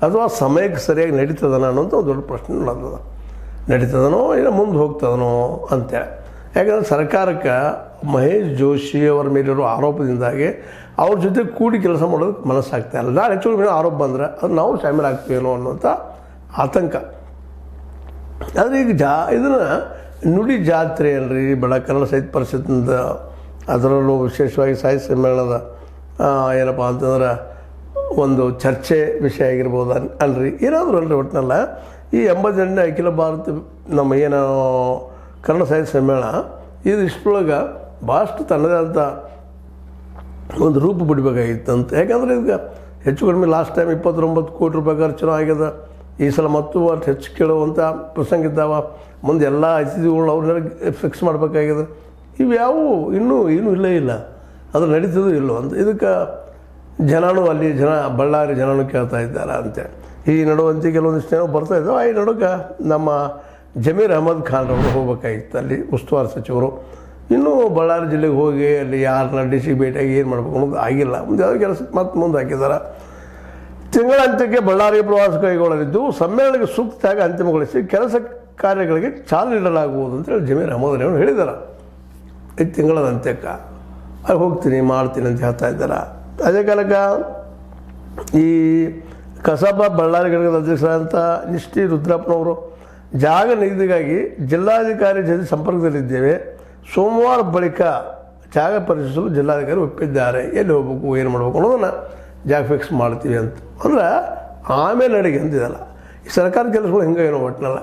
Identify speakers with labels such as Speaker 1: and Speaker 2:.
Speaker 1: ಅಥವಾ ಸಮಯಕ್ಕೆ ಸರಿಯಾಗಿ ನಡೀತದನ ಅನ್ನೋಂಥ ಒಂದು ದೊಡ್ಡ ಪ್ರಶ್ನೆ ನಡೆದದ. ನಡೀತದನೋ ಇಲ್ಲ ಮುಂದೆ ಹೋಗ್ತದನೋ ಅಂತೇಳಿ. ಯಾಕಂದರೆ ಸರ್ಕಾರಕ್ಕೆ ಮಹೇಶ್ ಜೋಶಿ ಅವರ ಮೇಲಿರೋ ಆರೋಪದಿಂದಾಗಿ ಅವ್ರ ಜೊತೆ ಕೂಡಿ ಕೆಲಸ ಮಾಡೋದಕ್ಕೆ ಮನಸ್ಸಾಗ್ತಾ ಇಲ್ಲ. ನಾಳೆ ಹೆಚ್ಚು ಮೇಲೆ ಆರೋಪ ಬಂದರೆ ಅದು ನಾವು ಶಾಮೀಲಾಗ್ತೀವೇನೋ ಅನ್ನೋಂಥ ಆತಂಕ. ಆದರೆ ಈಗ ಇದನ್ನು ನುಡಿ ಜಾತ್ರೆ ಅಲ್ರಿ ಕನ್ನಡ ಸಾಹಿತ್ಯ ಪರಿಷತ್ತಿಂದ, ಅದರಲ್ಲೂ ವಿಶೇಷವಾಗಿ ಸಾಹಿತ್ಯ ಸಮ್ಮೇಳನದ ಏನಪ್ಪ ಅಂತಂದ್ರೆ ಒಂದು ಚರ್ಚೆ ವಿಷಯ ಆಗಿರ್ಬೋದು ಅಲ್ರಿ, ಏನಾದರೂ ಅಲ್ರಿ. ಒಟ್ಟಿನಲ್ಲ ಈ 88ನೇ ಅಖಿಲ ಭಾರತ ನಮ್ಮ ಏನು ಕನ್ನಡ ಸಾಹಿತ್ಯ ಸಮ್ಮೇಳನ ಇದು ಇಷ್ಟರೊಳಗೆ ಭಾಳಷ್ಟು ತನ್ನದೇ ಅಂತ ಒಂದು ರೂಪ ಬಿಡಬೇಕಾಗಿತ್ತಂತ. ಯಾಕಂದರೆ ಈಗ ಹೆಚ್ಚು ಕಡಿಮೆ ಲಾಸ್ಟ್ ಟೈಮ್ 29 ಕೋಟಿ ರೂಪಾಯಿ ಖರ್ಚು ಆಗ್ಯದ. ಈ ಸಲ ಮತ್ತು ಅಷ್ಟು ಹೆಚ್ಚು ಕೇಳುವಂಥ ಪ್ರಸಂಗ ಇದ್ದಾವೆ. ಮುಂದೆ ಎಲ್ಲ ಅತಿಥಿಗಳು ಅವ್ರನ್ನೆಲ್ಲ ಫಿಕ್ಸ್ ಮಾಡಬೇಕಾಗಿದೆ. ಇವು ಯಾವುವು ಇನ್ನೂ ಇಲ್ಲ, ಅದು ನಡೀತದೂ ಇಲ್ಲೋ ಅಂತ. ಇದಕ್ಕೆ ಜನನೂ ಅಲ್ಲಿ ಬಳ್ಳಾರಿ ಜನನೂ ಕೇಳ್ತಾ ಇದ್ದಾರೆ ಅಂತೇಳಿ. ಈ ನಡುವಂತೆ ಕೆಲವೊಂದಿಷ್ಟು ಏನೋ ಬರ್ತಾ ಇದ್ದಾವೆ. ಈ ನಡುಕ ನಮ್ಮ ಜಮೀರ್ ಅಹಮದ್ ಖಾನ್ ಅವರು ಹೋಗ್ಬೇಕಾಗಿತ್ತು ಅಲ್ಲಿ ಉಸ್ತುವಾರಿ ಸಚಿವರು. ಇನ್ನೂ ಬಳ್ಳಾರಿ ಜಿಲ್ಲೆಗೆ ಹೋಗಿ ಅಲ್ಲಿ ಯಾರನ್ನ ಡಿಸ್ಟ್ರಿಕ್ಟ್ ಭೇಟಿಯಾಗಿ ಏನು ಮಾಡಬೇಕು ಅನ್ನೋದು ಆಗಿಲ್ಲ. ಮುಂದೆ ಯಾವುದೋ ಕೆಲಸಕ್ಕೆ ಮತ್ತೆ ಮುಂದೆ ಹಾಕಿದ್ದಾರೆ. ತಿಂಗಳಂತ್ಯಕ್ಕೆ ಬಳ್ಳಾರಿ ಪ್ರವಾಸ ಕೈಗೊಳ್ಳಲಿದ್ದು ಸಮ್ಮೇಳನಕ್ಕೆ ಸೂಕ್ತವಾಗಿ ಅಂತಿಮಗೊಳಿಸಿ ಕೆಲಸ ಕಾರ್ಯಗಳಿಗೆ ಚಾಲನೆ ನೀಡಲಾಗುವುದು ಅಂತೇಳಿ ಜಮೀರ್ ಅಹಮದ್ ಅವರು ಹೇಳಿದ್ದಾರೆ. ಈ ತಿಂಗಳದ ಅಂತ್ಯಕ್ಕೆ ಅಲ್ಲಿ ಹೋಗ್ತೀನಿ ಮಾಡ್ತೀನಿ ಅಂತ ಹೇಳ್ತಾ ಇದ್ದಾರೆ. ಅದೇ ಕಾಲಕ್ಕೆ ಈ ಕಸಾಪ ಬಳ್ಳಾರಿ ಘಟಕದ ಅಧ್ಯಕ್ಷರಾದಂಥ ನಿಷ್ಠಿ ರುದ್ರಪ್ಪನವರು ಜಾಗ ನಿಗದಿಗಾಗಿ ಜಿಲ್ಲಾಧಿಕಾರಿ ಜೊತೆ ಸಂಪರ್ಕದಲ್ಲಿದ್ದೇವೆ. ಸೋಮವಾರ ಬಳಿಕ ಜಾಗ ಪರಿಶೀಲಿಸಲು ಜಿಲ್ಲಾಧಿಕಾರಿ ಒಪ್ಪಿದ್ದಾರೆ. ಎಲ್ಲಿ ಹೋಗ್ಬೇಕು ಏನು ಮಾಡಬೇಕು ಅನ್ನೋದನ್ನು ಜಾಗ ಫಿಕ್ಸ್ ಮಾಡ್ತೀವಿ ಅಂತ. ಅಂದ್ರೆ ಆಮೇಲೆ ನಡಿಗೆ ಅಂತಿದಲ್ಲ. ಈ ಸರ್ಕಾರದ ಕೆಲಸಗಳು ಹಿಂಗೆ ಏನೋ ಒಟ್ಟಿನಲ್ಲ.